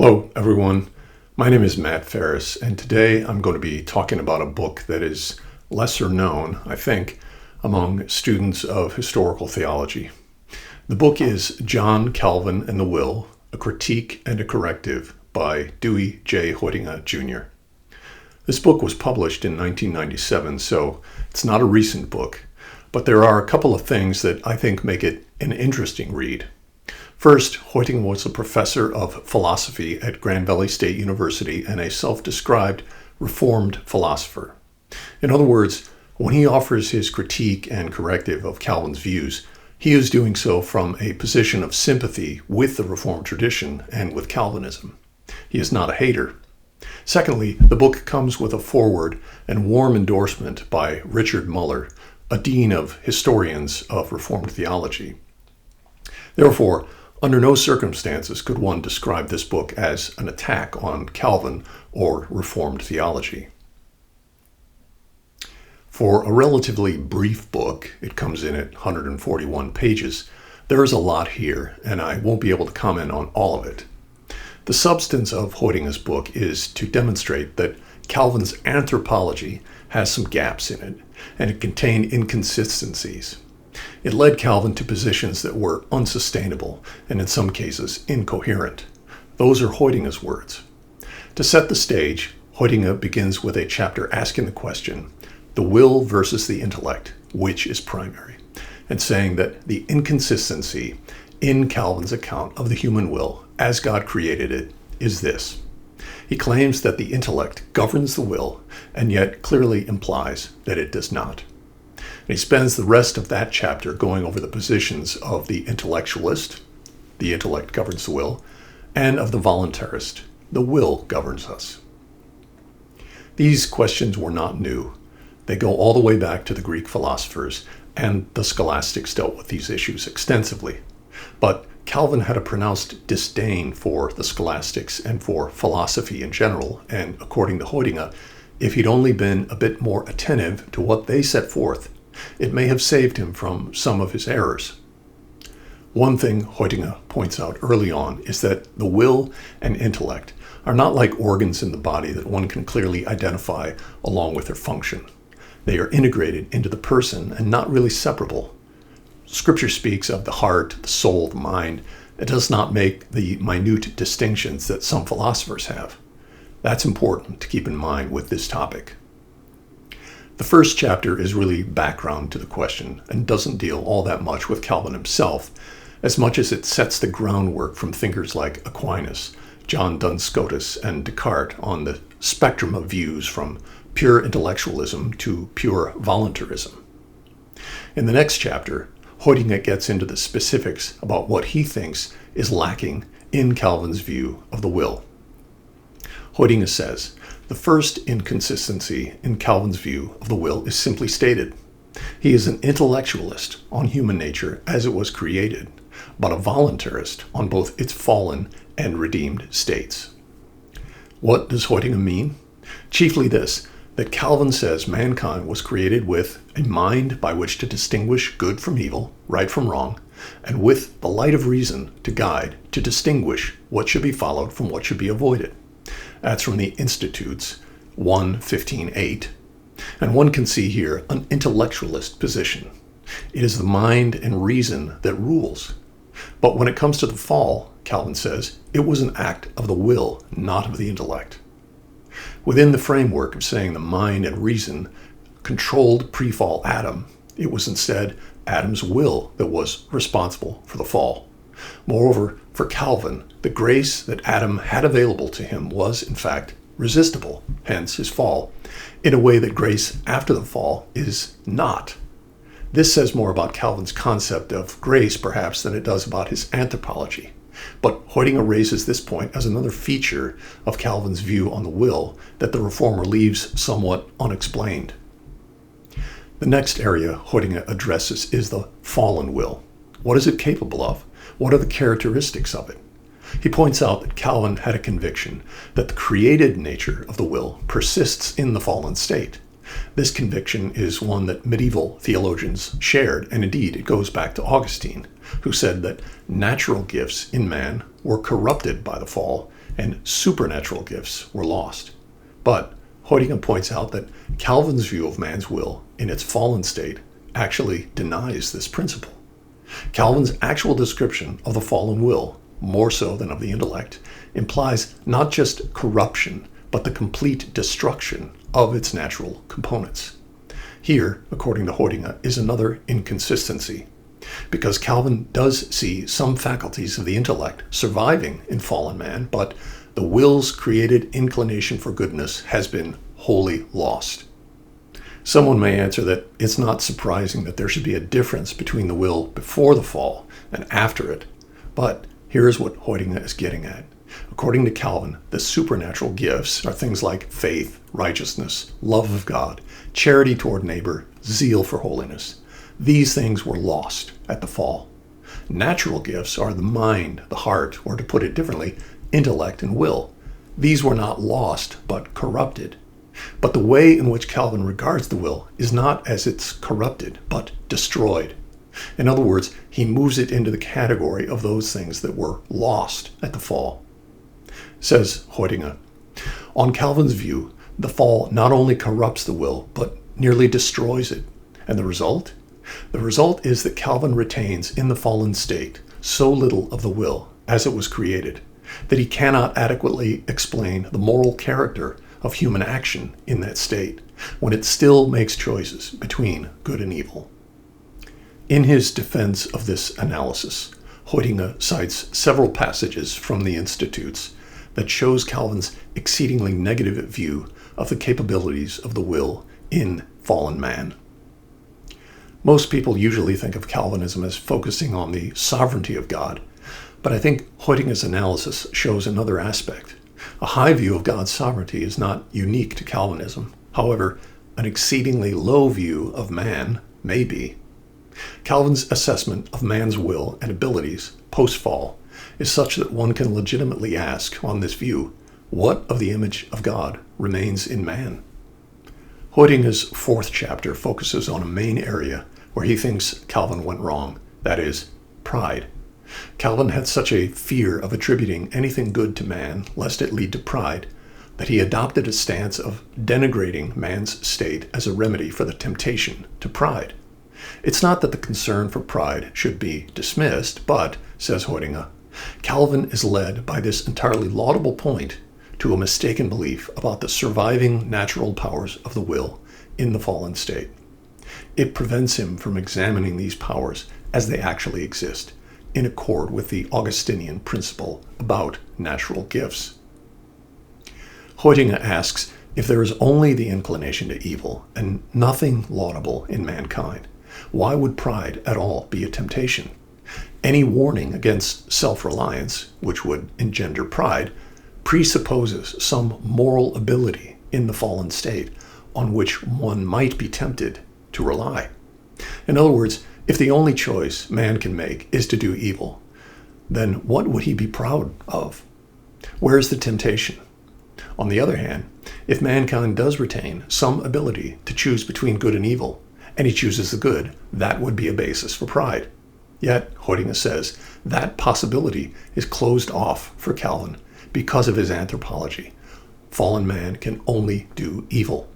Hello, everyone. My name is Matt Ferris, and today I'm going to be talking about a book that is lesser known, I think, among students of historical theology. The book is John Calvin and the Will, A Critique and a Corrective by Dewey J. Hoitenga, Jr. This book was published in 1997, so it's not a recent book, but there are a couple of things that I think make it an interesting read. First, Hoitenga was a professor of philosophy at Grand Valley State University and a self-described Reformed philosopher. In other words, when he offers his critique and corrective of Calvin's views, he is doing so from a position of sympathy with the Reformed tradition and with Calvinism. He is not a hater. Secondly, the book comes with a foreword and warm endorsement by Richard Muller, a dean of historians of Reformed theology. Therefore, under no circumstances could one describe this book as an attack on Calvin or Reformed theology. For a relatively brief book, it comes in at 141 pages, there is a lot here, and I won't be able to comment on all of it. The substance of Hoitenga's book is to demonstrate that Calvin's anthropology has some gaps in it, and it contained inconsistencies. It led Calvin to positions that were unsustainable and in some cases incoherent. Those are Hoitenga's words. To set the stage, Hoitenga begins with a chapter asking the question, the will versus the intellect, which is primary, and saying that the inconsistency in Calvin's account of the human will as God created it is this. He claims that the intellect governs the will and yet clearly implies that it does not. And he spends the rest of that chapter going over the positions of the intellectualist, the intellect governs the will, and of the voluntarist, the will governs us. These questions were not new. They go all the way back to the Greek philosophers, and the scholastics dealt with these issues extensively. But Calvin had a pronounced disdain for the scholastics and for philosophy in general, and according to Hoitenga, if he'd only been a bit more attentive to what they set forth, it may have saved him from some of his errors. One thing Hoitenga points out early on is that the will and intellect are not like organs in the body that one can clearly identify along with their function. They are integrated into the person and not really separable. Scripture speaks of the heart, the soul, the mind. It does not make the minute distinctions that some philosophers have. That's important to keep in mind with this topic. The first chapter is really background to the question and doesn't deal all that much with Calvin himself, as much as it sets the groundwork from thinkers like Aquinas, John Duns Scotus, and Descartes on the spectrum of views from pure intellectualism to pure voluntarism. In the next chapter, Hoitenga gets into the specifics about what he thinks is lacking in Calvin's view of the will. Hoitenga says, the first inconsistency in Calvin's view of the will is simply stated. He is an intellectualist on human nature as it was created, but a voluntarist on both its fallen and redeemed states. What does Hoitenga mean? Chiefly this, that Calvin says mankind was created with a mind by which to distinguish good from evil, right from wrong, and with the light of reason to guide, to distinguish what should be followed from what should be avoided. That's from the Institutes 1:15:8. And one can see here an intellectualist position. It is the mind and reason that rules. But when it comes to the fall, Calvin says, it was an act of the will, not of the intellect. Within the framework of saying the mind and reason controlled pre-fall Adam, it was instead Adam's will that was responsible for the fall. Moreover, for Calvin, the grace that Adam had available to him was, in fact, resistible, hence his fall, in a way that grace after the fall is not. This says more about Calvin's concept of grace, perhaps, than it does about his anthropology. But Hoitenga raises this point as another feature of Calvin's view on the will that the Reformer leaves somewhat unexplained. The next area Hoitenga addresses is the fallen will. What is it capable of? What are the characteristics of it? He points out that Calvin had a conviction that the created nature of the will persists in the fallen state. This conviction is one that medieval theologians shared, and indeed it goes back to Augustine, who said that natural gifts in man were corrupted by the fall and supernatural gifts were lost. But Hoitenga points out that Calvin's view of man's will in its fallen state actually denies this principle. Calvin's actual description of the fallen will, more so than of the intellect, implies not just corruption, but the complete destruction of its natural components. Here, according to Hoitenga, is another inconsistency, because Calvin does see some faculties of the intellect surviving in fallen man, but the will's created inclination for goodness has been wholly lost. Someone may answer that it's not surprising that there should be a difference between the will before the fall and after it, but here's what Hoitenga is getting at. According to Calvin, the supernatural gifts are things like faith, righteousness, love of God, charity toward neighbor, zeal for holiness. These things were lost at the fall. Natural gifts are the mind, the heart, or to put it differently, intellect and will. These were not lost, but corrupted. But the way in which Calvin regards the will is not as it's corrupted, but destroyed. In other words, he moves it into the category of those things that were lost at the fall. Says Hoitenga, on Calvin's view, the fall not only corrupts the will, but nearly destroys it. And the result? The result is that Calvin retains in the fallen state so little of the will as it was created, that he cannot adequately explain the moral character of human action in that state, when it still makes choices between good and evil. In his defense of this analysis, Hoitenga cites several passages from the Institutes that shows Calvin's exceedingly negative view of the capabilities of the will in fallen man. Most people usually think of Calvinism as focusing on the sovereignty of God, but I think Hoitenga's analysis shows another aspect. A high view of God's sovereignty is not unique to Calvinism. However, an exceedingly low view of man may be. Calvin's assessment of man's will and abilities post-fall is such that one can legitimately ask on this view, what of the image of God remains in man? Hoitenga's fourth chapter focuses on a main area where he thinks Calvin went wrong, that is, pride. Calvin had such a fear of attributing anything good to man, lest it lead to pride, that he adopted a stance of denigrating man's state as a remedy for the temptation to pride. It's not that the concern for pride should be dismissed, but, says Hoitenga, Calvin is led by this entirely laudable point to a mistaken belief about the surviving natural powers of the will in the fallen state. It prevents him from examining these powers as they actually exist, in accord with the Augustinian principle about natural gifts. Hoitenga asks if there is only the inclination to evil and nothing laudable in mankind, why would pride at all be a temptation? Any warning against self-reliance, which would engender pride, presupposes some moral ability in the fallen state on which one might be tempted to rely. In other words, if the only choice man can make is to do evil, then what would he be proud of? Where is the temptation? On the other hand, if mankind does retain some ability to choose between good and evil, and he chooses the good, that would be a basis for pride. Yet, Hoitenga says, that possibility is closed off for Calvin because of his anthropology. Fallen man can only do evil.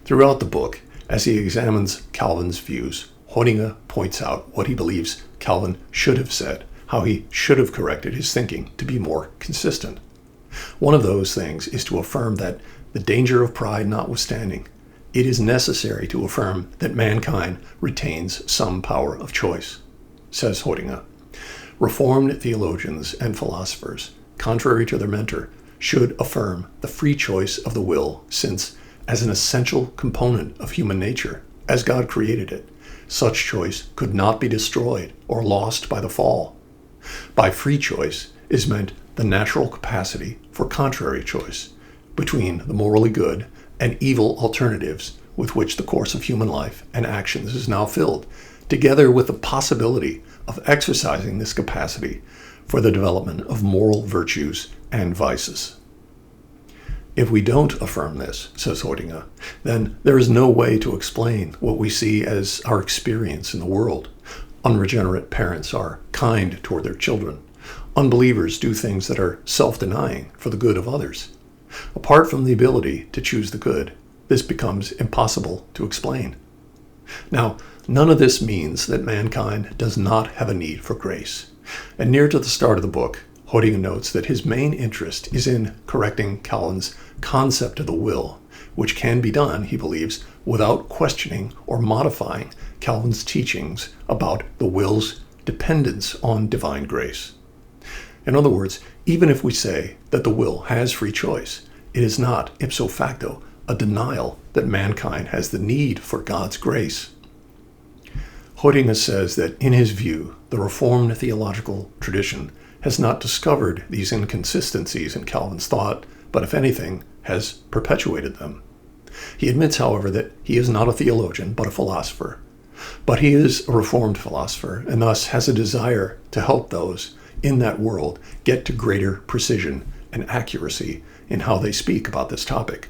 Throughout the book, as he examines Calvin's views, Hoitenga points out what he believes Calvin should have said, how he should have corrected his thinking to be more consistent. One of those things is to affirm that, the danger of pride notwithstanding, it is necessary to affirm that mankind retains some power of choice. Says Hoitenga, Reformed theologians and philosophers, contrary to their mentor, should affirm the free choice of the will, since, as an essential component of human nature, as God created it, such choice could not be destroyed or lost by the fall. By free choice is meant the natural capacity for contrary choice between the morally good and evil alternatives with which the course of human life and actions is now filled, together with the possibility of exercising this capacity for the development of moral virtues and vices. If we don't affirm this, says Hoitenga, then there is no way to explain what we see as our experience in the world. Unregenerate parents are kind toward their children. Unbelievers do things that are self-denying for the good of others. Apart from the ability to choose the good, this becomes impossible to explain. Now, none of this means that mankind does not have a need for grace. And near to the start of the book, Hoitenga notes that his main interest is in correcting Calvin's concept of the will, which can be done, he believes, without questioning or modifying Calvin's teachings about the will's dependence on divine grace. In other words, even if we say that the will has free choice, it is not, ipso facto, a denial that mankind has the need for God's grace. Hoitenga says that, in his view, the Reformed theological tradition has not discovered these inconsistencies in Calvin's thought, but if anything, has perpetuated them. He admits, however, that he is not a theologian, but a philosopher. But he is a Reformed philosopher, and thus has a desire to help those in that world get to greater precision and accuracy in how they speak about this topic.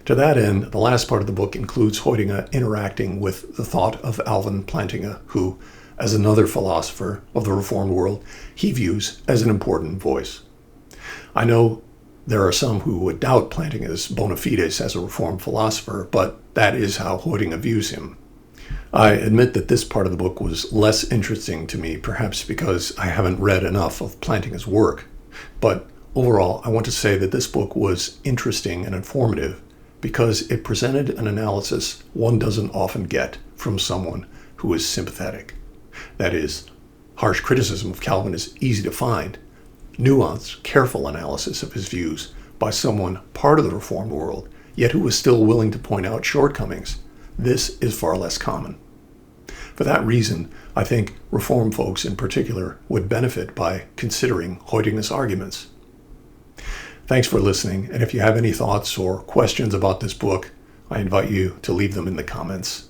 To that end, the last part of the book includes Hoitenga interacting with the thought of Alvin Plantinga, who, as another philosopher of the Reformed world, he views as an important voice. I know there are some who would doubt Plantinga's bona fides as a Reformed philosopher, but that is how Hoitenga views him. I admit that this part of the book was less interesting to me, perhaps because I haven't read enough of Plantinga's work. But overall, I want to say that this book was interesting and informative because it presented an analysis one doesn't often get from someone who is sympathetic. That is, harsh criticism of Calvin is easy to find. Nuanced, careful analysis of his views by someone part of the Reformed world, yet who is still willing to point out shortcomings, this is far less common. For that reason, I think Reformed folks in particular would benefit by considering Hoitenga's arguments. Thanks for listening, and if you have any thoughts or questions about this book, I invite you to leave them in the comments.